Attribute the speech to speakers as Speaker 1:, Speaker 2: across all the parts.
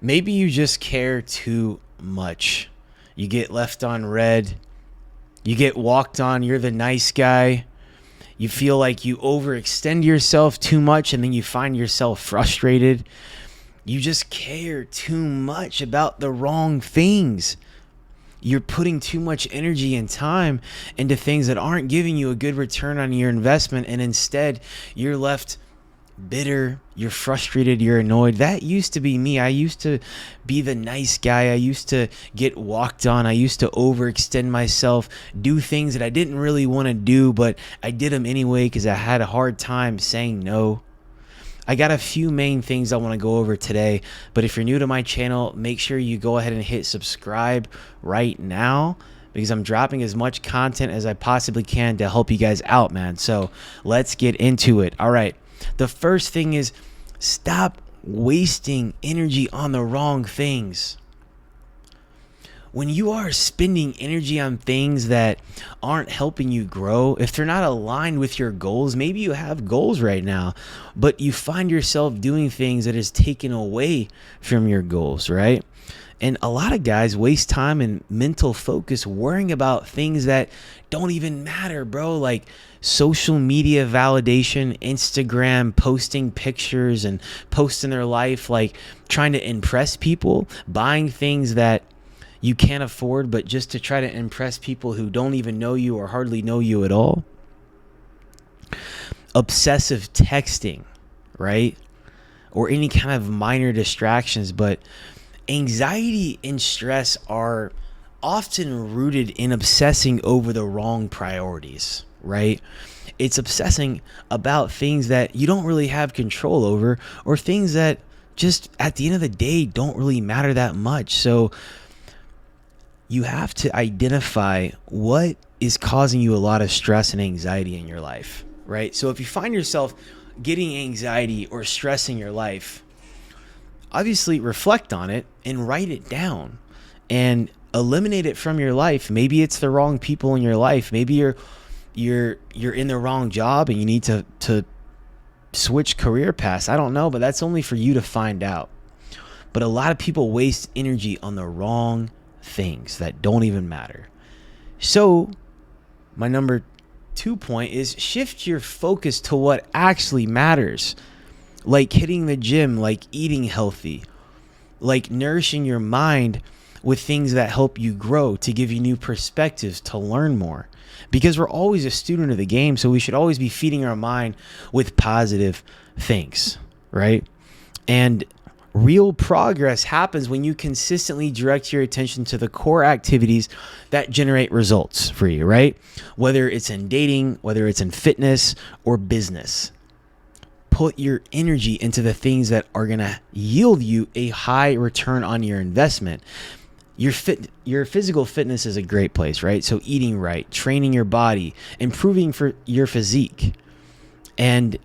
Speaker 1: Maybe you just care too much. You get left on red. You get walked on. You're the nice guy. You feel like you overextend yourself too much and then you find yourself frustrated. You just care too much about the wrong things. You're putting too much energy and time into things that aren't giving you a good return on your investment, and instead you're left bitter, you're frustrated, you're annoyed. That used to be me. I used to be the nice guy. I used to get walked on. I used to overextend myself, do things that I didn't really want to do, but I did them anyway because I had a hard time saying no. I got a few main things I want to go over today, but if you're new to my channel, make sure you go ahead and hit subscribe right now, because I'm dropping as much content as I possibly can to help you guys out, man. So let's get into it. All right. The first thing is, stop wasting energy on the wrong things. When you are spending energy on things that aren't helping you grow, if they're not aligned with your goals, maybe you have goals right now, but you find yourself doing things that is taken away from your goals, right? And a lot of guys waste time and mental focus worrying about things that don't even matter, bro. Like social media validation, Instagram, posting pictures and posting their life, like trying to impress people, buying things that you can't afford, but just to try to impress people who don't even know you or hardly know you at all. Obsessive texting, right? Or any kind of minor distractions, but anxiety and stress are often rooted in obsessing over the wrong priorities, right? It's obsessing about things that you don't really have control over, or things that just at the end of the day don't really matter that much. So you have to identify what is causing you a lot of stress and anxiety in your life, right? So if you find yourself getting anxiety or stress in your life, obviously reflect on it and write it down and eliminate it from your life. Maybe it's the wrong people in your life. Maybe you're in the wrong job and you need to switch career paths. I don't know, but that's only for you to find out. But a lot of people waste energy on the wrong things that don't even matter. So my number 2 point is, shift your focus to what actually matters. Like hitting the gym, like eating healthy, like nourishing your mind with things that help you grow, to give you new perspectives, to learn more. Because we're always a student of the game, so we should always be feeding our mind with positive things, right? And real progress happens when you consistently direct your attention to the core activities that generate results for you, right? Whether it's in dating, whether it's in fitness or business. Put your energy into the things that are going to yield you a high return on your investment. Your physical fitness is a great place, right? So eating right, training your body, improving for your physique, and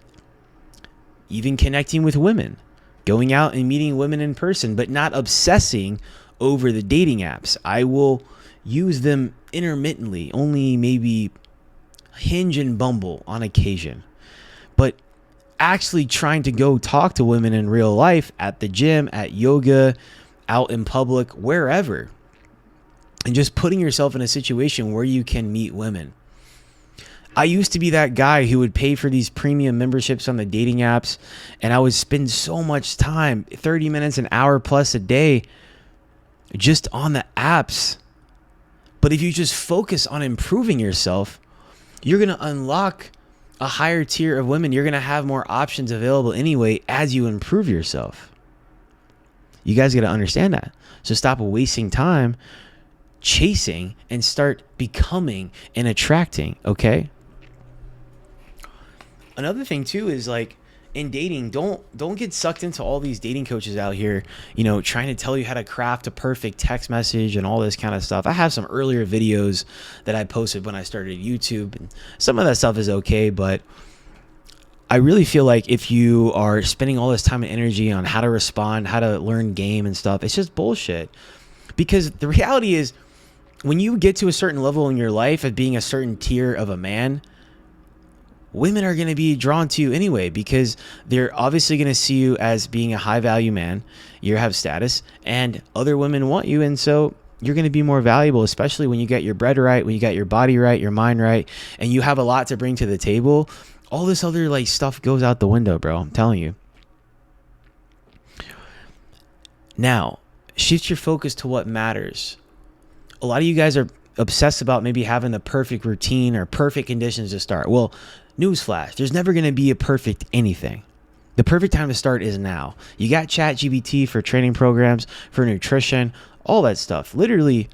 Speaker 1: even connecting with women, going out and meeting women in person, but not obsessing over the dating apps. I will use them intermittently, only maybe Hinge and Bumble on occasion, but actually trying to go talk to women in real life, at the gym, at yoga, out in public, wherever, and just putting yourself in a situation where you can meet women. I used to be that guy who would pay for these premium memberships on the dating apps, and I would spend so much time, 30 minutes, an hour plus a day, just on the apps. But if you just focus on improving yourself, you're going to unlock a higher tier of women. You're going to have more options available anyway as you improve yourself. You guys got to understand that. So stop wasting time chasing and start becoming and attracting, okay? Another thing too is, like, in dating, don't get sucked into all these dating coaches out here, trying to tell you how to craft a perfect text message and all this kind of stuff. I have some earlier videos that I posted when I started YouTube, and some of that stuff is okay, but I really feel like if you are spending all this time and energy on how to respond, how to learn game and stuff, it's just bullshit. Because the reality is, when you get to a certain level in your life of being a certain tier of a man, women are going to be drawn to you anyway, because they're obviously going to see you as being a high value man. You have status, and other women want you. And so you're going to be more valuable, especially when you get your bread right, when you got your body right, your mind right, and you have a lot to bring to the table. All this other like stuff goes out the window, bro. I'm telling you. Now, shift your focus to what matters. A lot of you guys are obsessed about maybe having the perfect routine or perfect conditions to start. Well, newsflash, there's never going to be a perfect anything. The perfect time to start is now. You got ChatGPT for training programs, for nutrition, all that stuff. Literally,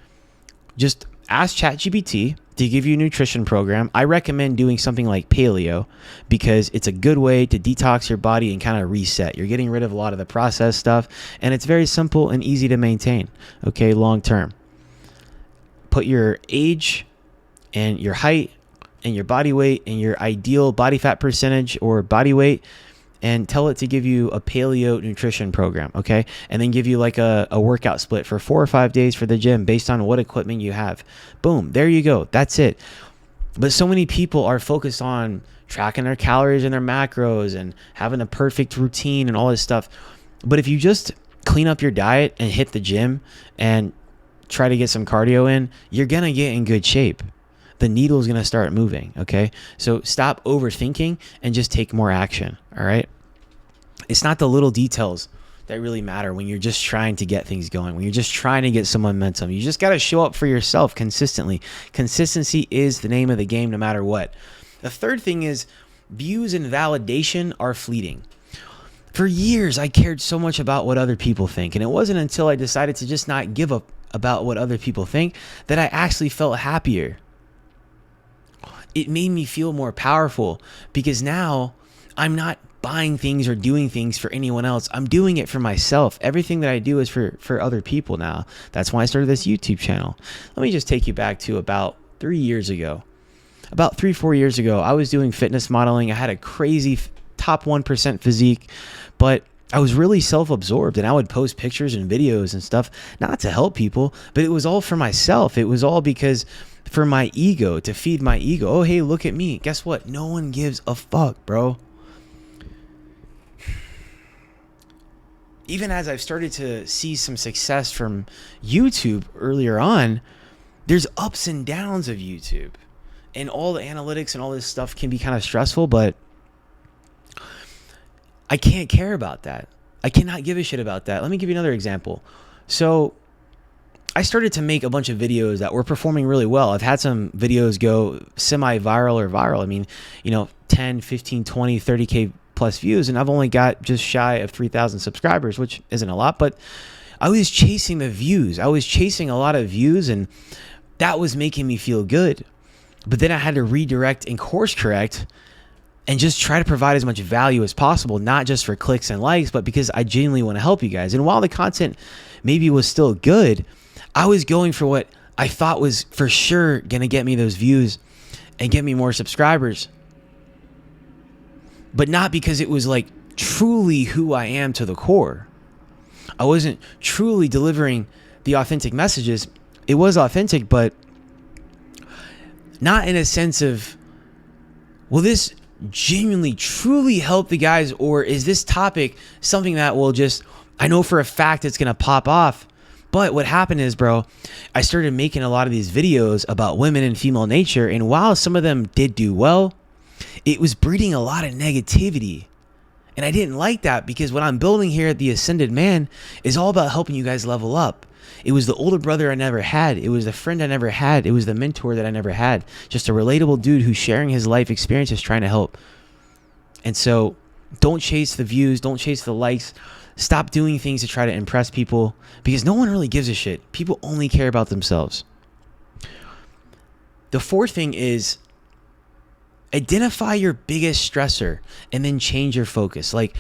Speaker 1: just ask ChatGPT to give you a nutrition program. I recommend doing something like paleo because it's a good way to detox your body and kind of reset. You're getting rid of a lot of the processed stuff, and it's very simple and easy to maintain, okay, long term. Put your age and your height and your body weight and your ideal body fat percentage or body weight, and tell it to give you a paleo nutrition program, okay? And then give you like a workout split for 4 or 5 days for the gym based on what equipment you have. Boom, there you go. That's it. But so many people are focused on tracking their calories and their macros and having a perfect routine and all this stuff. But if you just clean up your diet and hit the gym and try to get some cardio in, you're going to get in good shape. The needle is going to start moving, okay? So stop overthinking and just take more action, all right? It's not the little details that really matter when you're just trying to get things going, when you're just trying to get some momentum. You just got to show up for yourself consistently. Consistency is the name of the game no matter what. The third thing is views and validation are fleeting. For years, I cared so much about what other people think, and it wasn't until I decided to just not give up about what other people think that I actually felt happier. It made me feel more powerful because now I'm not buying things or doing things for anyone else. I'm doing it for myself. Everything that I do is for other people now. That's why I started this YouTube channel. Let me just take you back to about 3 years ago. About 4 years ago, I was doing fitness modeling. I had a crazy top 1% physique, but I was really self-absorbed, and I would post pictures and videos and stuff, not to help people, but it was all for myself. It was all because for my ego, to feed my ego. Oh, hey, look at me. Guess what? No one gives a fuck, bro. Even as I've started to see some success from YouTube earlier on, there's ups and downs of YouTube. And all the analytics and all this stuff can be kind of stressful, but I can't care about that. I cannot give a shit about that. Let me give you another example. So I started to make a bunch of videos that were performing really well. I've had some videos go semi-viral or viral. I mean, 10, 15, 20, 30K plus views, and I've only got just shy of 3,000 subscribers, which isn't a lot, but I was chasing the views. I was chasing a lot of views, and that was making me feel good. But then I had to redirect and course correct and just try to provide as much value as possible, not just for clicks and likes, but because I genuinely want to help you guys. And while the content maybe was still good, I was going for what I thought was for sure going to get me those views and get me more subscribers. But not because it was like truly who I am to the core. I wasn't truly delivering the authentic messages. It was authentic, but not in a sense of, will this genuinely truly help the guys, or is this topic something that will just, I know for a fact it's going to pop off. But what happened is, bro, I started making a lot of these videos about women and female nature, and while some of them did do well, it was breeding a lot of negativity. And I didn't like that, because what I'm building here at The Ascended Man is all about helping you guys level up. It was the older brother I never had. It was the friend I never had. It was the mentor that I never had. Just a relatable dude who's sharing his life experiences, trying to help. And so don't chase the views. Don't chase the likes. Stop doing things to try to impress people, because no one really gives a shit. People only care about themselves. The fourth thing is identify your biggest stressor and then change your focus. Like,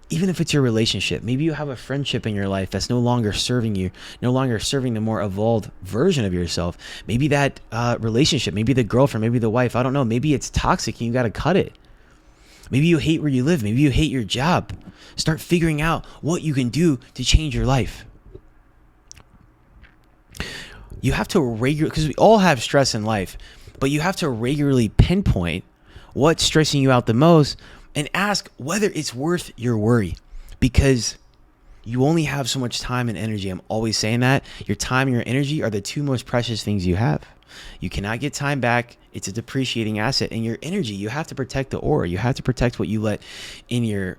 Speaker 1: even if it's your relationship, maybe you have a friendship in your life that's no longer serving you, no longer serving the more evolved version of yourself. Maybe that relationship, maybe the girlfriend, maybe the wife, I don't know. Maybe it's toxic and you got to cut it. Maybe you hate where you live. Maybe you hate your job. Start figuring out what you can do to change your life. You have to regularly, because we all have stress in life, but you have to regularly pinpoint what's stressing you out the most, and ask whether it's worth your worry, because you only have so much time and energy. I'm always saying that. Your time and your energy are the two most precious things you have. You cannot get time back. It's a depreciating asset. And your energy, you have to protect the aura. You have to protect what you let in your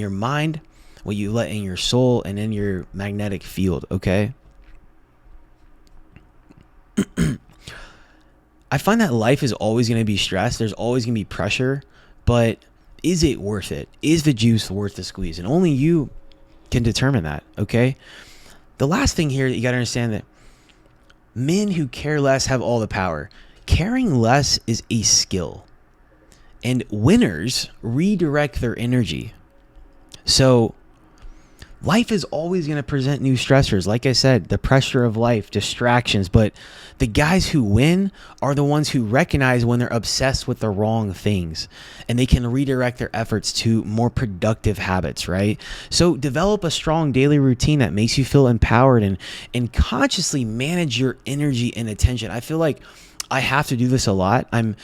Speaker 1: mind, what you let in your soul, and in your magnetic field, okay? I find that life is always going to be stressed. There's always going to be pressure, but is it worth it? Is the juice worth the squeeze? And only you can determine that, okay? The last thing here that you got to understand, that men who care less have all the power. Caring less is a skill, and winners redirect their energy. So life is always going to present new stressors. Like I said, the pressure of life, distractions, but the guys who win are the ones who recognize when they're obsessed with the wrong things, and they can redirect their efforts to more productive habits, right? So develop a strong daily routine that makes you feel empowered, and consciously manage your energy and attention. I feel like I have to do this a lot. I'm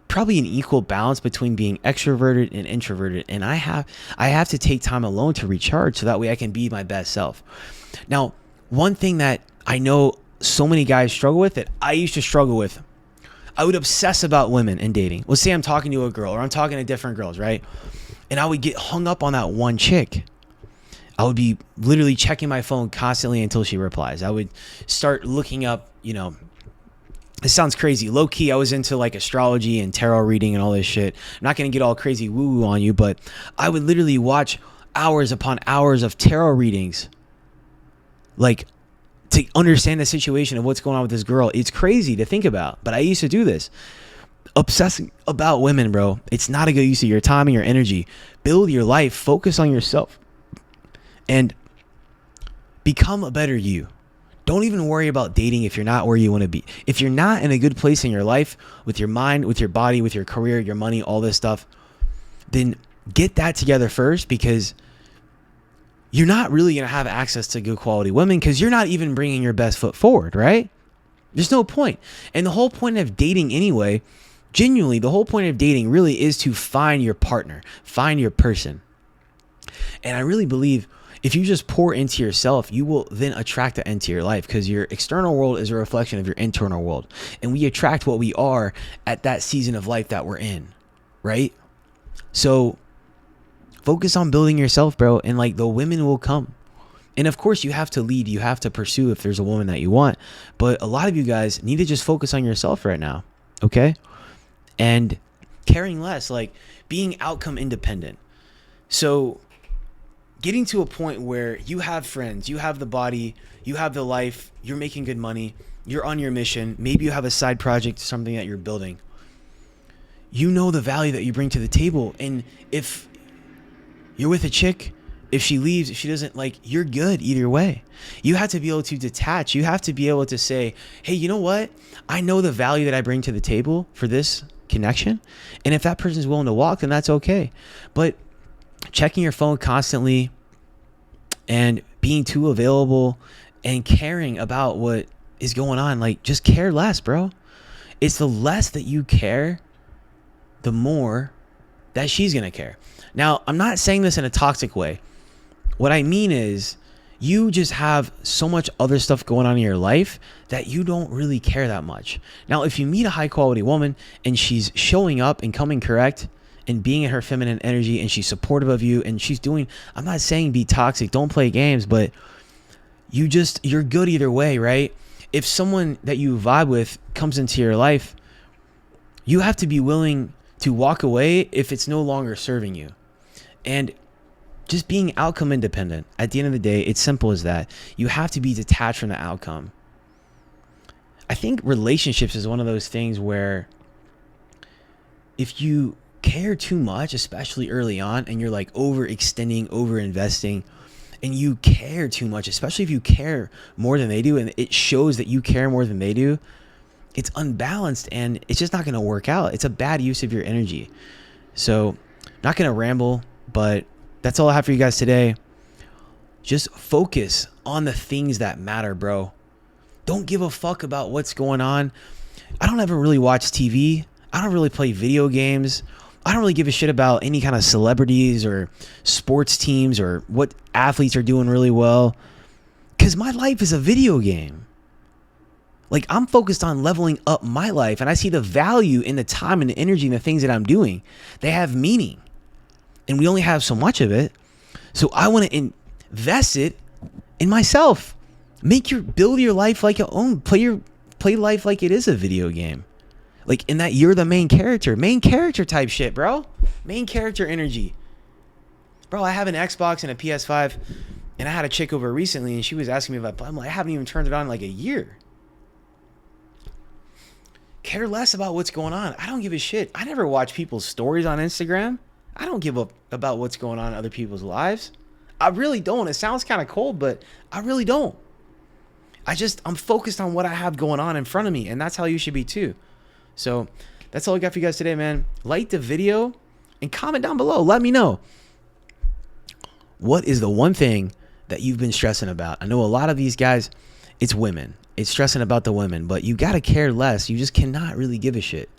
Speaker 1: probably an equal balance between being extroverted and introverted, and I have to take time alone to recharge, so that way I can be my best self. Now, one thing that I know so many guys struggle with, that I used to struggle with, I would obsess about women and dating. Let's say I'm talking to a girl, or I'm talking to different girls, right? And I would get hung up on that one chick. I would be literally checking my phone constantly until she replies. I would start looking up, it sounds crazy. Low key, I was into like astrology and tarot reading and all this shit. I'm not going to get all crazy woo-woo on you, but I would literally watch hours upon hours of tarot readings, like, to understand the situation of what's going on with this girl. It's crazy to think about, but I used to do this. Obsessing about women, bro. It's not a good use of your time and your energy. Build your life. Focus on yourself. And become a better you. Don't even worry about dating if you're not where you want to be. If you're not in a good place in your life, with your mind, with your body, with your career, your money, all this stuff, then get that together first, because you're not really going to have access to good quality women, because you're not even bringing your best foot forward, right? There's no point. And the whole point of dating anyway, genuinely, the whole point of dating really is to find your partner, find your person. And I really believe if you just pour into yourself, you will then attract that into your life, because your external world is a reflection of your internal world. And we attract what we are at that season of life that we're in, right? So focus on building yourself, bro, and like the women will come. And of course, you have to lead, you have to pursue if there's a woman that you want. But a lot of you guys need to just focus on yourself right now, okay? And caring less, like being outcome independent. So getting to a point where you have friends, you have the body, you have the life, you're making good money, you're on your mission, maybe you have a side project, something that you're building. You know the value that you bring to the table. And if you're with a chick, if she leaves, if she doesn't, like, you're good either way. You have to be able to detach. You have to be able to say, hey, you know what? I know the value that I bring to the table for this connection. And if that person's willing to walk, then that's okay. But checking your phone constantly and being too available and caring about what is going on, like, just care less, bro. It's the less that you care, the more that she's going to care. Now, I'm not saying this in a toxic way. What I mean is, you just have so much other stuff going on in your life that you don't really care that much. Now, if you meet a high quality woman and she's showing up and coming correct and being in her feminine energy, and she's supportive of you, and she's doing, I'm not saying be toxic, don't play games, but you're good either way, right? If someone that you vibe with comes into your life, you have to be willing to walk away if it's no longer serving you. And just being outcome independent. At the end of the day, it's simple as that. You have to be detached from the outcome. I think relationships is one of those things where if you care too much, especially early on, and you're like overextending, overinvesting, and you care too much, especially if you care more than they do, and it shows that you care more than they do, it's unbalanced and it's just not going to work out. It's a bad use of your energy. So, not going to ramble, but that's all I have for you guys today. Just focus on the things that matter, bro. Don't give a fuck about what's going on. I don't ever really watch TV. I don't really play video games. I don't really give a shit about any kind of celebrities or sports teams or what athletes are doing really well, because my life is a video game. Like, I'm focused on leveling up my life, and I see the value in the time and the energy and the things that I'm doing. They have meaning, and we only have so much of it. So I want to invest it in myself. Build your life like your own. Play life like it is a video game. Like, in that you're the main character type shit, bro. Main character energy. Bro, I have an Xbox and a PS5, and I had a chick over recently, and she was asking me about, I'm like, I haven't even turned it on in like a year. Care less about what's going on. I don't give a shit. I never watch people's stories on Instagram. I don't give up about what's going on in other people's lives. I really don't. It sounds kind of cold, but I really don't. I'm focused on what I have going on in front of me, and that's how you should be too. So that's all I got for you guys today, man. Like the video and comment down below. Let me know. What is the one thing that you've been stressing about? I know a lot of these guys, it's women. It's stressing about the women, but you got to care less. You just cannot really give a shit.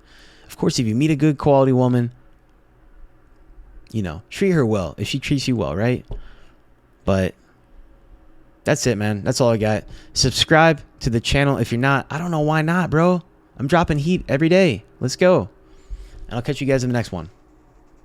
Speaker 1: Of course, if you meet a good quality woman, treat her well. If she treats you well, right? But that's it, man. That's all I got. Subscribe to the channel if you're not. I don't know why not, bro. I'm dropping heat every day. Let's go. And I'll catch you guys in the next one.